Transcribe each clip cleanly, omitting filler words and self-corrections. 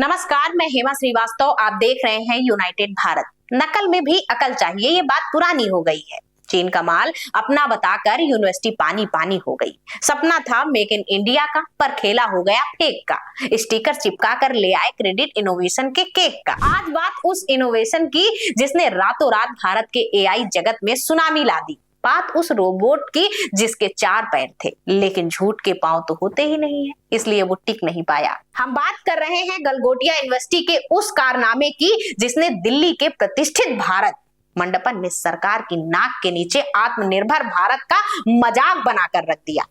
नमस्कार, मैं हेमा श्रीवास्तव। आप देख रहे हैं यूनाइटेड भारत। नकल में भी अकल चाहिए, ये बात पुरानी हो गई है। चीन का माल अपना बताकर यूनिवर्सिटी पानी पानी हो गई। सपना था मेक इन इंडिया का, पर खेला हो गया फेक का। स्टिकर चिपका कर ले आए क्रेडिट इनोवेशन के केक का। आज बात उस इनोवेशन की जिसने रातों रात भारत के एआई जगत में सुनामी ला दी। बात उस रोबोट की जिसके 4 पैर थे, लेकिन झूठ के पांव तो होते ही नहीं है, इसलिए वो टिक नहीं पाया। हम बात कर रहे हैं गलगोटिया यूनिवर्सिटी के उस कारनामे की जिसने दिल्ली के प्रतिष्ठित भारत मंडपम में सरकार की नाक के नीचे आत्मनिर्भर भारत का मजाक बनाकर रख दिया।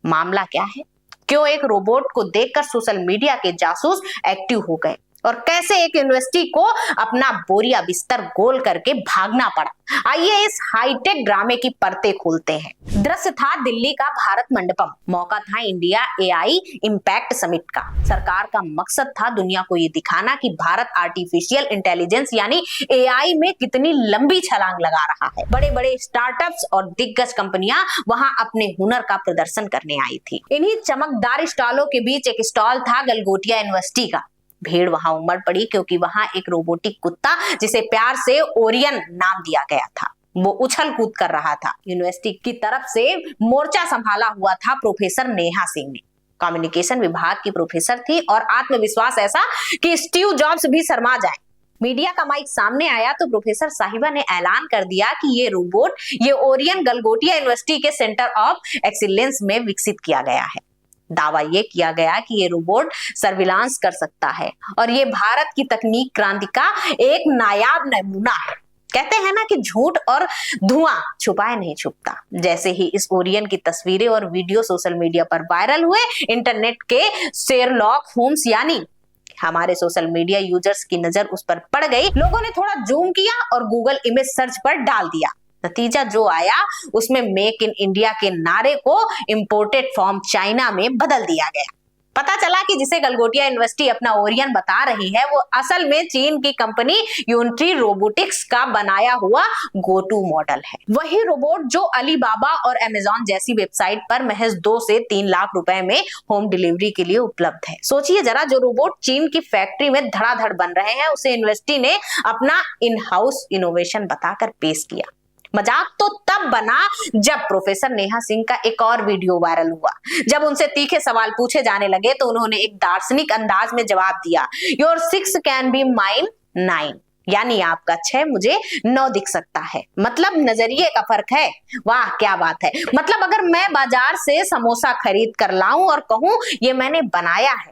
मामला क्या है? क्यों एक रोबोट को देखकर सोशल मीडिया के जासूस एक्टिव हो गए और कैसे एक यूनिवर्सिटी को अपना बोरिया बिस्तर गोल करके भागना पड़ा? आइए इस हाईटेक ड्रामे की परतें खोलते हैं। दृश्य था दिल्ली का भारत मंडपम। मौका था इंडिया एआई इम्पैक्ट समिट का। सरकार का मकसद था दुनिया को ये दिखाना कि भारत आर्टिफिशियल इंटेलिजेंस यानी एआई में कितनी लंबी छलांग लगा रहा है। बड़े बड़े स्टार्टअप्स और दिग्गज कंपनियां वहां अपने हुनर का प्रदर्शन करने आई थी। इन्हीं चमकदार स्टॉलों के बीच एक स्टॉल था गलगोटिया यूनिवर्सिटी का। भीड़ वहां उमड़ पड़ी क्योंकि वहां एक रोबोटिक कुत्ता, जिसे प्यार से ओरियन नाम दिया गया था, वो उछल कूद कर रहा था। यूनिवर्सिटी की तरफ से मोर्चा संभाला हुआ था प्रोफेसर नेहा सिंह ने। कम्युनिकेशन विभाग की प्रोफेसर थी और आत्मविश्वास ऐसा कि स्टीव जॉब्स भी शर्मा जाए। मीडिया का माइक सामने आया तो प्रोफेसर साहिबा ने ऐलान कर दिया कि ये रोबोट, ये ओरियन गलगोटिया यूनिवर्सिटी के सेंटर ऑफ एक्सीलेंस में विकसित किया गया है। दावा ये किया गया कि ये रोबोट सर्विलांस कर सकता है और ये भारत की तकनीक क्रांति का एक नायाब नमूना है। कहते हैं ना कि झूठ और धुआं छुपाए नहीं छुपता। जैसे ही इस ओरियन की तस्वीरें और वीडियो सोशल मीडिया पर वायरल हुए, इंटरनेट के शेरलॉक होम्स यानी हमारे सोशल मीडिया यूजर्स की नजर उस पर पड़ गई। लोगों ने थोड़ा जूम किया और गूगल इमेज सर्च पर डाल दिया। नतीजा जो आया उसमें मेक इन इंडिया के नारे को इंपोर्टेड फ्रॉम चाइना में बदल दिया गया। पता चला कि जिसे गलगोटिया यूनिवर्सिटी अपना ओरियन बता रही है, वो असल में चीन की कंपनी यूनिटी रोबोटिक्स का बनाया हुआ गोटू मॉडल है। वही रोबोट जो अलीबाबा और अमेजॉन जैसी वेबसाइट पर महज 2 से 3 लाख रुपए में होम डिलीवरी के लिए उपलब्ध है। सोचिए जरा, जो रोबोट चीन की फैक्ट्री में धड़ाधड़ बन रहे हैं, उसे यूनिवर्सिटी ने अपना इन हाउस इनोवेशन बताकर पेश किया। मजाक तो तब बना जब प्रोफेसर नेहा सिंह का एक और वीडियो वायरल हुआ। जब उनसे तीखे सवाल पूछे जाने लगे तो उन्होंने एक दार्शनिक अंदाज में जवाब दिया, योर 6 कैन बी माइन 9, यानी आपका 6 मुझे 9 दिख सकता है। मतलब नजरिए का फर्क है। वाह क्या बात है। मतलब अगर मैं बाजार से समोसा खरीद कर लाऊं और कहूं ये मैंने बनाया है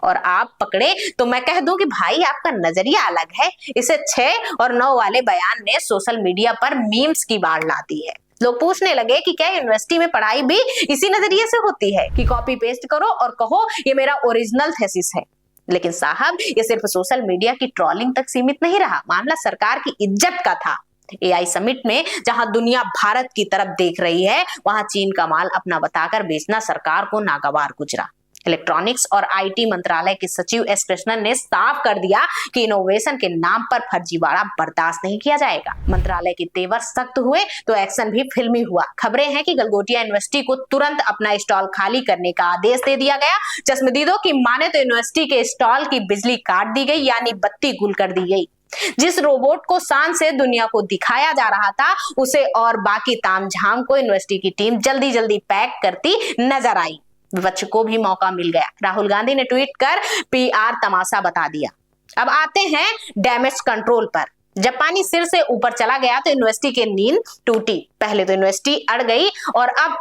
और आप पकड़े, तो मैं कह दूं कि भाई आपका नजरिया अलग है। इसे 6 और 9 वाले बयान ने सोशल मीडिया पर मीम्स की बाढ़ ला दी है। लोग पूछने लगे कि क्या यूनिवर्सिटी में पढ़ाई भी इसी नजरिए से होती है कि कॉपी पेस्ट करो और कहो ये मेरा ओरिजिनल थीसिस है। लेकिन साहब, ये सिर्फ सोशल मीडिया की ट्रोलिंग तक सीमित नहीं रहा, मामला सरकार की इज्जत का था। एआई समिट में जहां दुनिया भारत की तरफ देख रही है, वहां चीन का माल अपना बताकर बेचना सरकार को नागवार गुजरा। इलेक्ट्रॉनिक्स और आईटी मंत्रालय के सचिव एस कृष्णन ने साफ कर दिया कि इनोवेशन के नाम पर फर्जीवाड़ा बर्दाश्त नहीं किया जाएगा। मंत्रालय के तेवर सख्त हुए तो एक्शन भी फिल्मी हुआ। खबरें हैं कि गलगोटिया यूनिवर्सिटी को तुरंत अपना स्टॉल खाली करने का आदेश दे दिया गया। चश्मदीदों की माने तो यूनिवर्सिटी के स्टॉल की बिजली काट दी गई, यानी बत्ती गुल कर दी गई। जिस रोबोट को शान से दुनिया को दिखाया जा रहा था, उसे और बाकी तामझाम को यूनिवर्सिटी की टीम जल्दी जल्दी पैक करती नजर आई। विपक्ष को भी मौका मिल गया। राहुल गांधी ने ट्वीट कर पीआर तमाशा बता दिया। अब आते हैं डैमेज कंट्रोल पर। जब पानी सिर से ऊपर चला गया तो यूनिवर्सिटी की नींद टूटी। पहले तो यूनिवर्सिटी अड़ गई और अब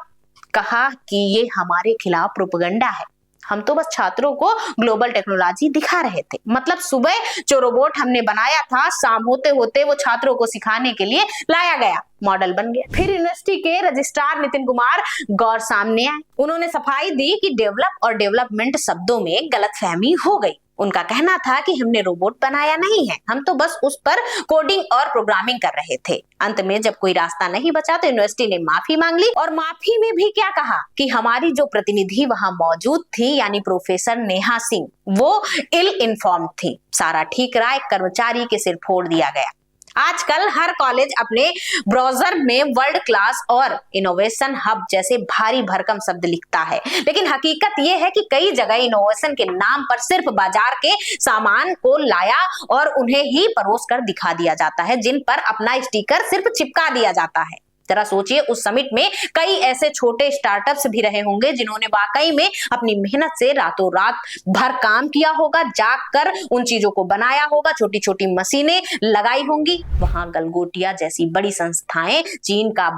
कहा कि ये हमारे खिलाफ प्रोपेगेंडा है। हम तो बस छात्रों को ग्लोबल टेक्नोलॉजी दिखा रहे थे। मतलब सुबह जो रोबोट हमने बनाया था, शाम होते होते वो छात्रों को सिखाने के लिए लाया गया, मॉडल बन गया। फिर यूनिवर्सिटी के रजिस्ट्रार नितिन कुमार गौर सामने आए। उन्होंने सफाई दी कि डेवलप और डेवलपमेंट शब्दों में गलतफहमी हो गई। उनका कहना था कि हमने रोबोट बनाया नहीं है, हम तो बस उस पर कोडिंग और प्रोग्रामिंग कर रहे थे। अंत में जब कोई रास्ता नहीं बचा तो यूनिवर्सिटी ने माफी मांग ली और माफी में भी क्या कहा कि हमारी जो प्रतिनिधि वहां मौजूद थी, यानी प्रोफेसर नेहा सिंह, वो इल इन्फॉर्म्ड थी। सारा ठीक रहा, एक कर्मचारी के सिर फोड़ दिया गया। आजकल हर कॉलेज अपने ब्राउजर में वर्ल्ड क्लास और इनोवेशन हब जैसे भारी भरकम शब्द लिखता है, लेकिन हकीकत यह है कि कई जगह इनोवेशन के नाम पर सिर्फ बाजार के सामान को लाया और उन्हें ही परोस कर दिखा दिया जाता है, जिन पर अपना स्टिकर सिर्फ चिपका दिया जाता है। जरा सोचिए, उस समिट में कई ऐसे छोटे स्टार्टअप्स भी रहे होंगे जिन्होंने वाकई में अपनी मेहनत से रातों रात भर काम किया होगा, जाकर उन चीजों को बनाया होगा, छोटी छोटी मशीनें लगाई होंगी। वहां गलगोटिया जैसी बड़ी संस्थाएं चीन का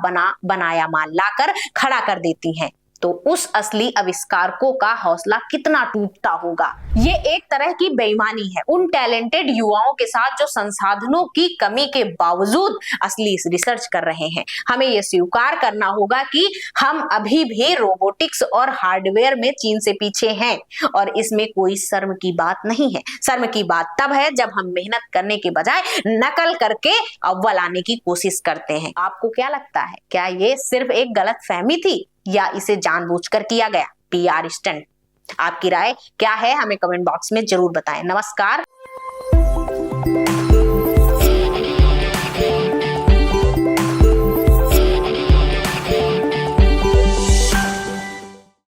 बनाया माल लाकर खड़ा कर देती हैं, तो उस असली आविष्कारकों का हौसला कितना टूटता होगा। ये एक तरह की बेईमानी है उन टैलेंटेड युवाओं के साथ जो संसाधनों की कमी के बावजूद असली रिसर्च कर रहे हैं। हमें ये स्वीकार करना होगा कि हम अभी भी रोबोटिक्स और हार्डवेयर में चीन से पीछे हैं, और इसमें कोई शर्म की बात नहीं है। शर्म की बात तब है जब हम मेहनत करने के बजाय नकल करके अव्वल आने की कोशिश करते हैं। आपको क्या लगता है, क्या ये सिर्फ एक गलतफहमी थी या इसे जानबूझकर किया गया पीआर स्टंट? आपकी राय क्या है, हमें कमेंट बॉक्स में जरूर बताएं। नमस्कार।